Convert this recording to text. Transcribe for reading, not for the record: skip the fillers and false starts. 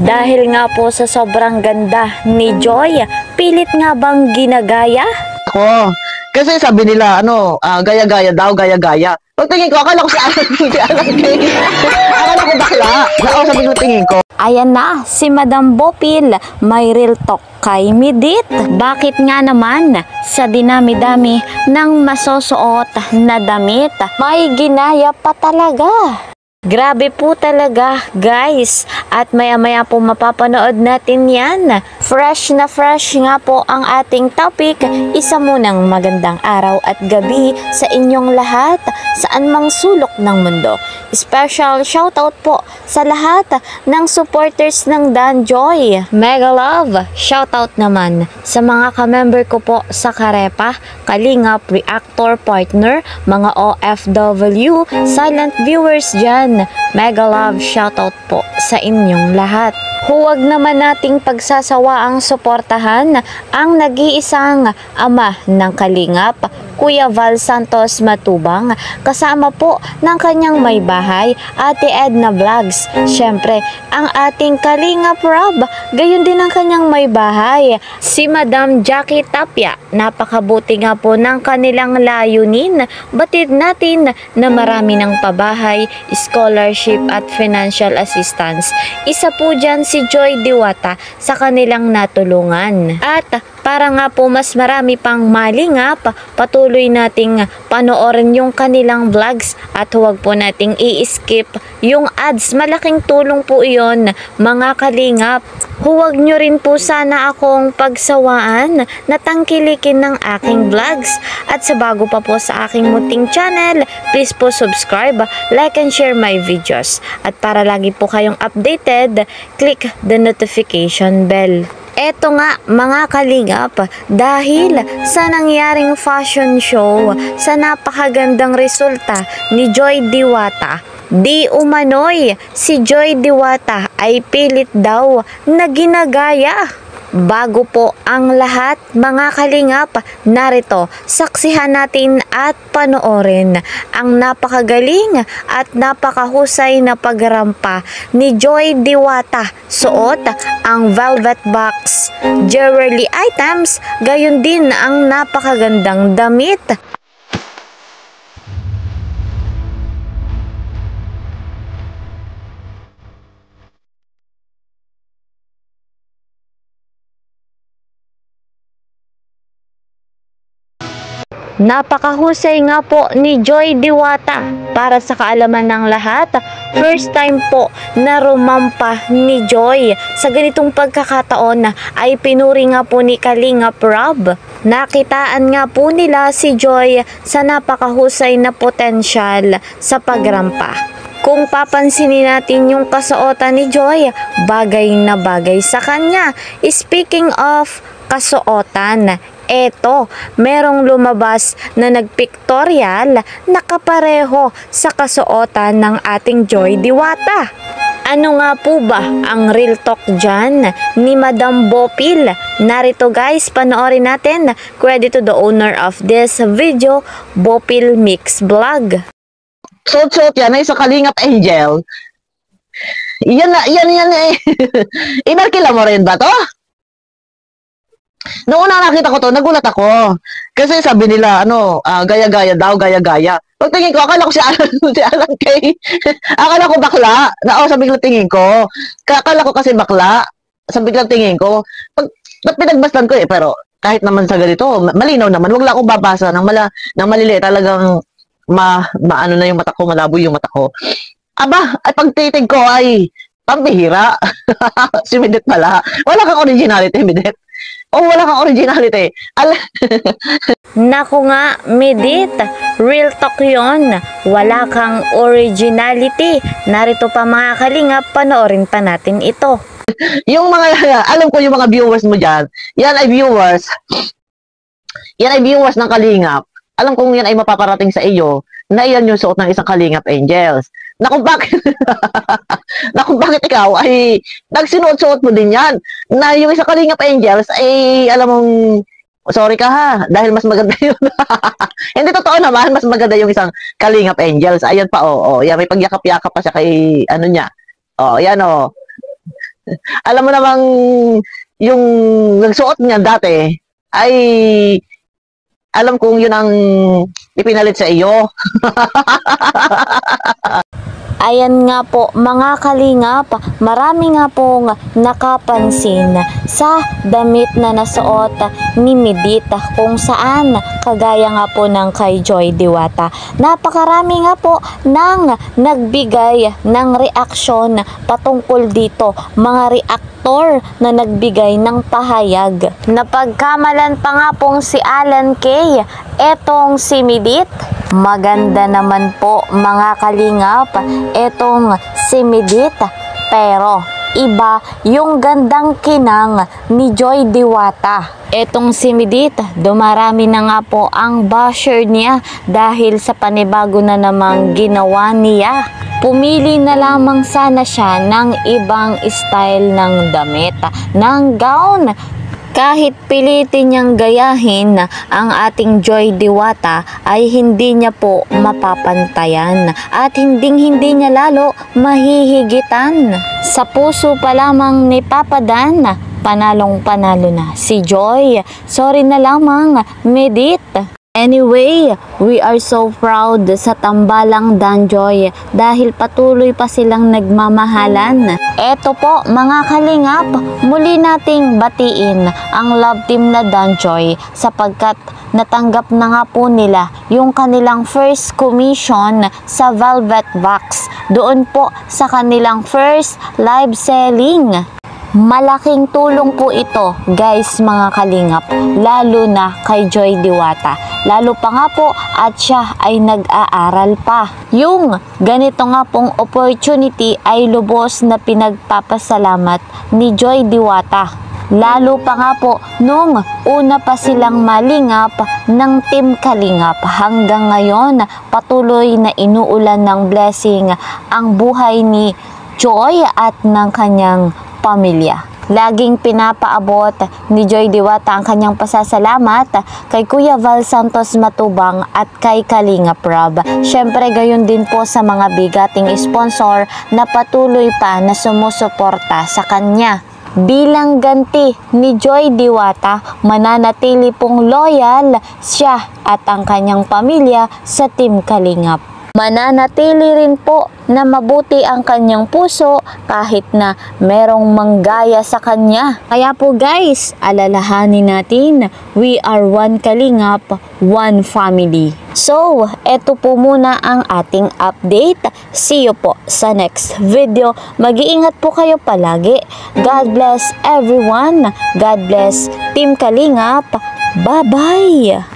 Dahil nga po sa sobrang ganda ni Joy, pilit nga bang ginagaya? Ako. Kasi sabi nila, gaya-gaya daw, gaya-gaya. Pagtingin ko, akala ko si Alan, si Alan Kay. Akala ko bakla. Sabi ko tingin ko. Ayan na, si Madam Bopil, may real talk kay Midit. Bakit nga naman sa dinami-dami ng masusuot na damit, may ginaya pa talaga? Grabe po talaga guys, at maya-maya po mapapanood natin yan. Fresh na fresh nga po ang ating topic. Isa munang magandang araw at gabi sa inyong lahat, saan mang sulok ng mundo. Special shoutout po sa lahat ng supporters ng Dan Joy. Mega love shoutout naman sa mga ka-member ko po sa Karepa, Kalingap, Reactor Partner, mga OFW, silent viewers dyan. Mega love shoutout po sa inyong lahat. Huwag naman nating pagsasawa ang suportahan ang nag-iisang ama ng Kalingap, Kuya Val Santos Matubang, kasama po ng kanyang may bahay, Ate Edna Vlogs. Syempre, ang ating Kalingap Rob, gayon din ang kanyang may bahay, si Madam Jackie Tapia. Napakabuti nga po ng kanilang layunin. Batid natin na marami ng pabahay, scholarship at financial assistance. Isa po dyan si Joy Diwata sa kanilang natulungan. At para nga po mas marami pang malingap, patuloy nating panoorin yung kanilang vlogs at huwag po nating i-skip yung ads. Malaking tulong po iyon mga kalingap. Huwag nyo rin po sana akong pagsawaan na tangkilikin ng aking vlogs. At sa bago pa po sa aking munting channel, please po subscribe, like and share my videos. At para lagi po kayong updated, click the notification bell. Eto nga mga kalingap, dahil sa nangyaring fashion show sa napakagandang resulta ni Joy Diwata, di umano'y si Joy Diwata ay pilit daw na ginagaya. Bago po ang lahat mga kalingap, narito saksihan natin at panoorin ang napakagaling at napakahusay na pagrampa ni Joy Diwata. Suot ang velvet box jewelry items, gayon din ang napakagandang damit. Napakahusay nga po ni Joy Diwata. Para sa kaalaman ng lahat, first time po na rumampa ni Joy. Sa ganitong pagkakataon ay pinuri nga po ni Kalingap Rob. Nakitaan nga po nila si Joy sa napakahusay na potensyal sa pagrampa. Kung papansinin natin yung kasuotan ni Joy, bagay na bagay sa kanya. Speaking of kasuotan, eto, merong lumabas na nagpictorial na kapareho sa kasuotan ng ating Joy Diwata. Ano nga po ba ang real talk dyan ni Madam Bopil? Narito guys, panoorin natin. Credit to the owner of this video, Bopil Mix Vlog. Suot-suot yan ay sa Kalingap Angel. Yan eh. Inarkila mo rin ba to? Noong una nakita ko to, nagulat ako. Kasi sabi nila, gaya-gaya daw, gaya-gaya. Pagtingin ko, akala ko si Alan Kay. Akala ko bakla. Sabi ko tingin ko. Akala ko kasi bakla. Sabi ko tingin ko. Ba't pinagbastan ko pero kahit naman sa ganito, malinaw naman. Huwag lang akong babasa ng maliliit. Talagang maano na yung mata ko, malabo yung mata ko. Aba, ay pagtitig ko ay pambihira. Si Midit pala. Wala kang originality, Midit. Wala kang originality. Naku nga, Midit, real talk yun. Wala kang originality. Narito pa mga kalingap, panoorin pa natin ito. Yung mga, alam ko yung mga viewers mo dyan, yan ay viewers ng Kalingap. Alam kong yan ay mapaparating sa iyo na iyan yung suot ng isang Kalingap Angels. Na kung bakit ikaw ay nagsinuot-suot mo din yan. Na yung isang Kalingap Angels ay alam mong, sorry ka ha, dahil mas maganda yun. Hindi totoo naman, mas maganda yung isang Kalingap Angels. Ayan pa, yan, may pagyakap-yakap pa siya kay, niya. Yan, Alam mo namang yung nagsuot niya dati ay alam kong yun ang ipinalit sa iyo. Ayan nga po mga kalingap, marami nga pong nakapansin sa damit na nasuot ni Midit kung saan kagaya nga po ng kay Joy Diwata. Napakarami nga po nang nagbigay ng reaksyon patungkol dito, mga reaktor na nagbigay ng pahayag. Napagkamalan pa nga pong si Alan Kay, etong si Midit. Maganda naman po mga kalingap etong si Midit, pero iba yung gandang kinang ni Joy Diwata. Etong si Midit, dumarami na nga po ang basher niya dahil sa panibago na namang ginawa niya. Pumili na lamang sana siya ng ibang style ng damit, ng gown. Kahit pilitin niyang gayahin ang ating Joy Diwata ay hindi niya po mapapantayan at hindi niya lalo mahihigitan. Sa puso pa lamang ni Papa Dan, panalong panalo na si Joy. Sorry na lamang, Midit. Anyway, we are so proud sa tambalang Danjoy dahil patuloy pa silang nagmamahalan. Eto po mga kalingap, muli nating batiin ang love team na Danjoy sapagkat natanggap na nga po nila yung kanilang first commission sa Velvet Box doon po sa kanilang first live selling. Malaking tulong po ito guys mga kalingap, lalo na kay Joy Diwata. Lalo pa nga po at siya ay nag-aaral pa. Yung ganito nga pong opportunity ay lubos na pinagpapasalamat ni Joy Diwata. Lalo pa nga po nung una pa silang malingap ng Team Kalingap. Hanggang ngayon patuloy na inuulan ng blessing ang buhay ni Joy at ng kanyang pamilya. Laging pinapaabot ni Joy Diwata ang kanyang pasasalamat kay Kuya Val Santos Matubang at kay Kalinga Prab. Syempre gayon din po sa mga bigating sponsor na patuloy pa na sumusuporta sa kanya. Bilang ganti ni Joy Diwata, mananatili pong loyal siya at ang kanyang pamilya sa Team Kalingap. Mananatili rin po na mabuti ang kanyang puso kahit na merong manggaya sa kanya. Kaya po guys, alalahanin natin, we are one Kalingap, one family. So, eto po muna ang ating update. See you po sa next video. Mag-iingat po kayo palagi. God bless everyone. God bless Team Kalingap. Bye-bye!